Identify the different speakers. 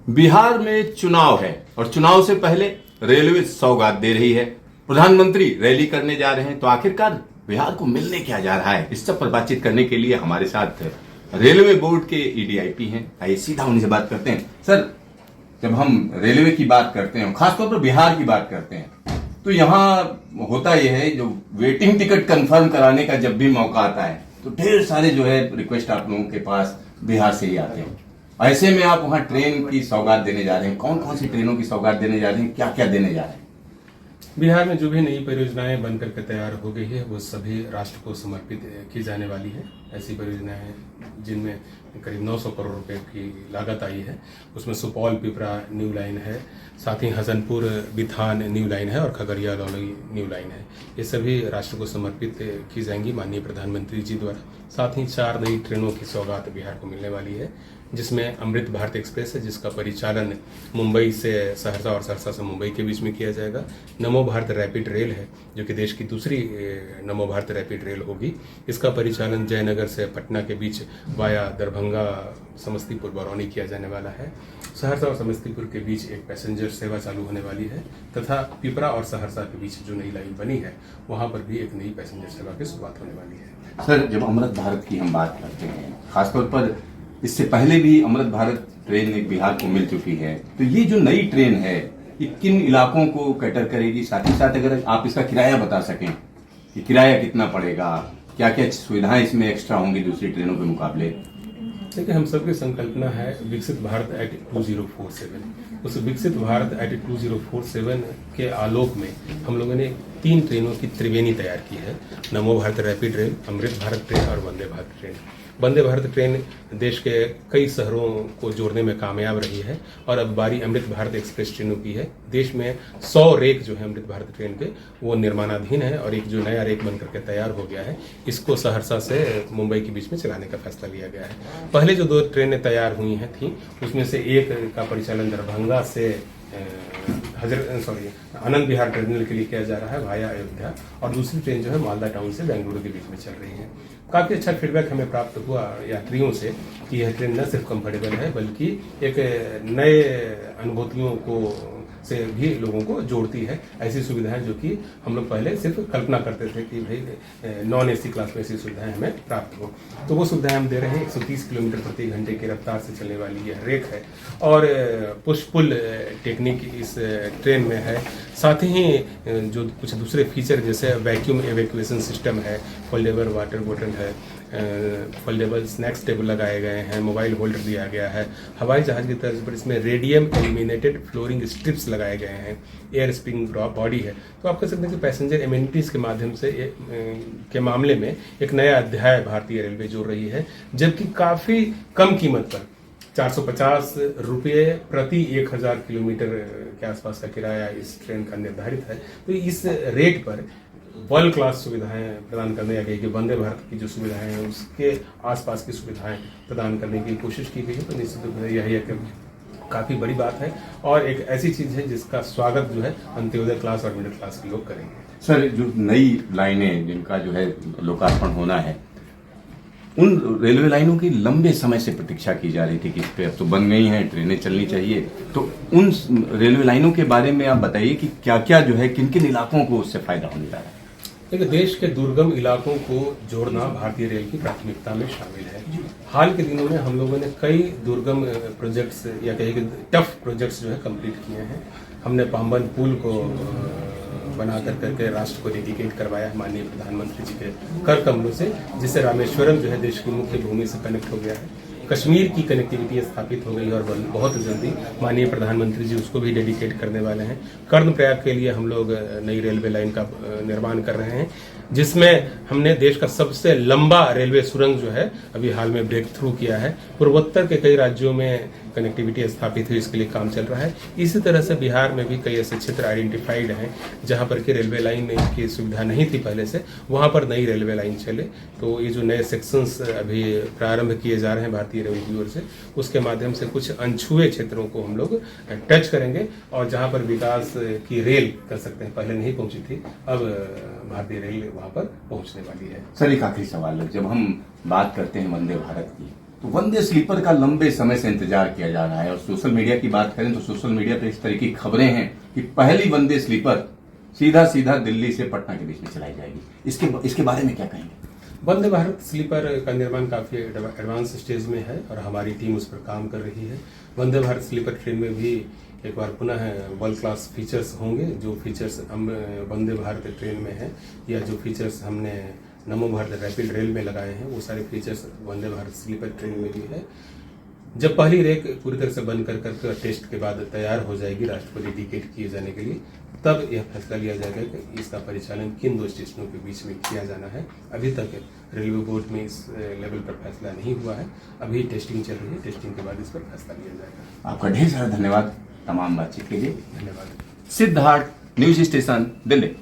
Speaker 1: बिहार में चुनाव है और चुनाव से पहले रेलवे सौगात दे रही है। प्रधानमंत्री रैली करने जा रहे हैं, तो आखिरकार बिहार को मिलने क्या जा रहा है, इस सब पर बातचीत करने के लिए हमारे साथ रेलवे बोर्ड के ईडीआईपी हैं। आइए सीधा उनसे बात करते हैं। सर, जब हम रेलवे की बात करते हैं, खासतौर पर बिहार की बात करते हैं, तो यहाँ होता यह है, जो वेटिंग टिकट कंफर्म कराने का जब भी मौका आता है तो ढेर सारे जो है रिक्वेस्ट आप लोगों के पास बिहार से ही आते हैं। ऐसे में आप वहाँ ट्रेन की सौगात देने जा रहे हैं। कौन कौन सी ट्रेनों की सौगात देने जा रहे हैं, क्या क्या देने जा रहे हैं?
Speaker 2: बिहार में जो भी नई परियोजनाएं बनकर के तैयार हो गई है वो सभी राष्ट्र को समर्पित की जाने वाली है। ऐसी परियोजनाएं जिनमें करीब 900 करोड़ रुपए की लागत आई है, उसमें सुपौल पिपरा न्यू लाइन है, साथ ही हसनपुर बिथान न्यू लाइन है और खगड़िया लौलई न्यू लाइन है। ये सभी राष्ट्र को समर्पित की जाएंगी माननीय प्रधानमंत्री जी द्वारा। साथ ही 4 नई ट्रेनों की सौगात बिहार को मिलने वाली है, जिसमें अमृत भारत एक्सप्रेस है, जिसका परिचालन मुंबई से सहरसा और सहरसा से मुंबई के बीच में किया जाएगा। नमो भारत रैपिड रेल है, जो कि देश की दूसरी नमो भारत रैपिड रेल होगी। इसका परिचालन जयनगर से पटना के बीच वाया दरभंगा समस्तीपुर बरौनी किया जाने वाला है। सहरसा और समस्तीपुर के बीच एक पैसेंजर सेवा चालू होने वाली है, तथा पिपरा और सहरसा के बीच जो नई लाइन बनी है वहां पर भी एक नई पैसेंजर सेवा की शुरुआत होने वाली है।
Speaker 1: सर, जब अमृत भारत की हम बात करते हैं, खासतौर पर इससे पहले भी अमृत भारत ट्रेन एक बिहार को मिल चुकी है, तो ये जो नई ट्रेन है ये किन इलाकों को कैटर करेगी? साथ ही साथ अगर आप इसका किराया बता सकें कि किराया कितना पड़ेगा, क्या क्या सुविधाएं इसमें एक्स्ट्रा होंगी दूसरी ट्रेनों के मुकाबले?
Speaker 2: देखिए, हम सबकी संकल्पना है विकसित भारत एट 2047। उस विकसित भारत एट 2047 के आलोक में हम लोगों ने 3 ट्रेनों की त्रिवेणी तैयार की है। नमो Bharat rapid rail, Amrit Bharat train और वंदे भारत ट्रेन। वंदे भारत ट्रेन देश के कई शहरों को जोड़ने में कामयाब रही है और अब बारी अमृत भारत एक्सप्रेस ट्रेनों की है। देश में 100 रेक जो है अमृत भारत ट्रेन के, वो निर्माणाधीन है और एक जो नया रेक बनकर के तैयार हो गया है, इसको सहरसा से मुंबई के बीच में चलाने का फैसला लिया गया है। पहले जो 2 ट्रेनें तैयार हुई हैं थी, उसमें से एक का परिचालन दरभंगा से आनंद विहार टर्मिनल के लिए किया जा रहा है वाया अयोध्या, और दूसरी ट्रेन जो है मालदा टाउन से बेंगलुरु के बीच में चल रही है। काफी अच्छा फीडबैक हमें प्राप्त हुआ यात्रियों से कि यह ट्रेन न सिर्फ कंफर्टेबल है बल्कि एक नए अनुभूतियों को से भी लोगों को जोड़ती है। ऐसी सुविधाएं जो कि हम लोग पहले सिर्फ कल्पना करते थे कि भाई नॉन एसी क्लास में ऐसी सुविधाएं हमें प्राप्त हो, तो वो सुविधाएं हम दे रहे हैं। 130 किलोमीटर प्रति घंटे की रफ्तार से चलने वाली यह रेक है और पुश पुल टेक्निक इस ट्रेन में है। साथ ही जो कुछ दूसरे फीचर जैसे वैक्यूम एवैक्यूएशन सिस्टम है, फोल्डेबल वाटर बोतल है, फोल्डेबल स्नैक्स टेबल लगाए गए हैं, मोबाइल होल्डर दिया गया है। हवाई जहाज की तर्ज पर इसमें रेडियम एल्यूमिनेटेड फ्लोरिंग स्ट्रिप्स लगाए गए हैं, एयर स्प्रिंग बॉडी है। तो आप कह सकते हैं कि पैसेंजर एमिनिटीज के माध्यम से के मामले में एक नया अध्याय भारतीय रेलवे जोड़ रही है, जबकि काफी कम कीमत पर 450 रुपये प्रति 1000 किलोमीटर के आसपास का किराया इस ट्रेन का निर्धारित है। तो इस रेट पर वर्ल्ड क्लास सुविधाएं प्रदान करने गई कि वंदे भारत की जो सुविधाएं हैं उसके आसपास की सुविधाएं प्रदान करने की कोशिश की गई है। तो निश्चित रूप से यही एक काफी बड़ी बात है और एक ऐसी चीज है जिसका स्वागत जो है अंत्योदय क्लास और मिडिल क्लास के लोग करेंगे।
Speaker 1: सर, जो नई लाइनें जिनका जो है लोकार्पण होना है, उन रेलवे लाइनों की लंबे समय से प्रतीक्षा की जा रही थी कि इस पे अब तो बन गई हैं, ट्रेनें चलनी चाहिए, तो उन रेलवे लाइनों के बारे में आप बताइए कि क्या क्या जो है, किन किन इलाकों को उससे फायदा होने जा रहा है?
Speaker 2: देखिए, देश के दुर्गम इलाकों को जोड़ना भारतीय रेल की प्राथमिकता में शामिल है। हाल के दिनों में हम लोगों ने कई दुर्गम प्रोजेक्ट्स या कहीं टफ प्रोजेक्ट्स जो है कंप्लीट किए हैं। हमने पाम्बन पुल को बना करके राष्ट्र को डेडिकेट करवाया है माननीय प्रधानमंत्री जी के कर कमलों से, जिससे रामेश्वरम जो है देश की मुख्य भूमि से कनेक्ट हो गया है। कश्मीर की कनेक्टिविटी स्थापित हो गई है और बहुत जल्दी माननीय प्रधानमंत्री जी उसको भी डेडिकेट करने वाले हैं। कर्णप्रयाग के लिए हम लोग नई रेलवे लाइन का निर्माण कर रहे हैं, जिसमें हमने देश का सबसे लंबा रेलवे सुरंग जो है अभी हाल में ब्रेक थ्रू किया है। पूर्वोत्तर के कई राज्यों में कनेक्टिविटी स्थापित हुई, इसके लिए काम चल रहा है। इसी तरह से बिहार में भी कई ऐसे क्षेत्र आइडेंटिफाइड हैं जहां पर कि रेलवे लाइन की सुविधा नहीं थी पहले से, वहां पर नई रेलवे लाइन चले। तो ये जो नए सेक्शंस अभी प्रारंभ किए जा रहे हैं भारतीय रेलवे की ओर से, उसके माध्यम से कुछ अनछुए क्षेत्रों को हम लोग टच करेंगे और जहां पर विकास की रेल कर सकते हैं, पहले नहीं पहुंची थी, अब भारतीय रेल वहां पर पहुंचने वाली है।
Speaker 1: सर, एक आखिरी सवाल है, जब हम बात करते हैं वंदे भारत की, तो वंदे स्लीपर का लंबे समय से इंतजार किया जा रहा है और सोशल मीडिया की बात करें तो सोशल मीडिया पे इस तरह की खबरें हैं कि पहली वंदे स्लीपर सीधा सीधा दिल्ली से पटना के बीच में चलाई जाएगी। इसके बारे में क्या कहेंगे?
Speaker 2: वंदे भारत स्लीपर का निर्माण काफी एडवांस स्टेज में है और हमारी टीम उस पर काम कर रही है। वंदे भारत स्लीपर ट्रेन में भी एक बार पुनः वर्ल्ड क्लास फीचर्स होंगे। जो फीचर्स हम वंदे भारत ट्रेन में है या जो फीचर्स हमने नमो भारत रैपिड रेल में लगाए हैं वो सारे features Vande Bharat sleeper train में भी है। जब पहली रेक पूरी तरह से बंद कर टेस्ट के बाद तैयार हो जाएगी राष्ट्रपति डिकेट किए जाने के लिए, तब यह फैसला लिया जाएगा कि इसका परिचालन किन दो स्टेशनों के बीच में किया जाना है। अभी तक रेलवे बोर्ड में इस लेवल पर फैसला नहीं हुआ है। अभी टेस्टिंग चल रही है, टेस्टिंग के बाद इस पर फैसला लिया जाएगा।
Speaker 1: आपका ढेर सारा धन्यवाद तमाम बातचीत के लिए।
Speaker 2: धन्यवाद।
Speaker 1: Siddharth, news station, Delhi.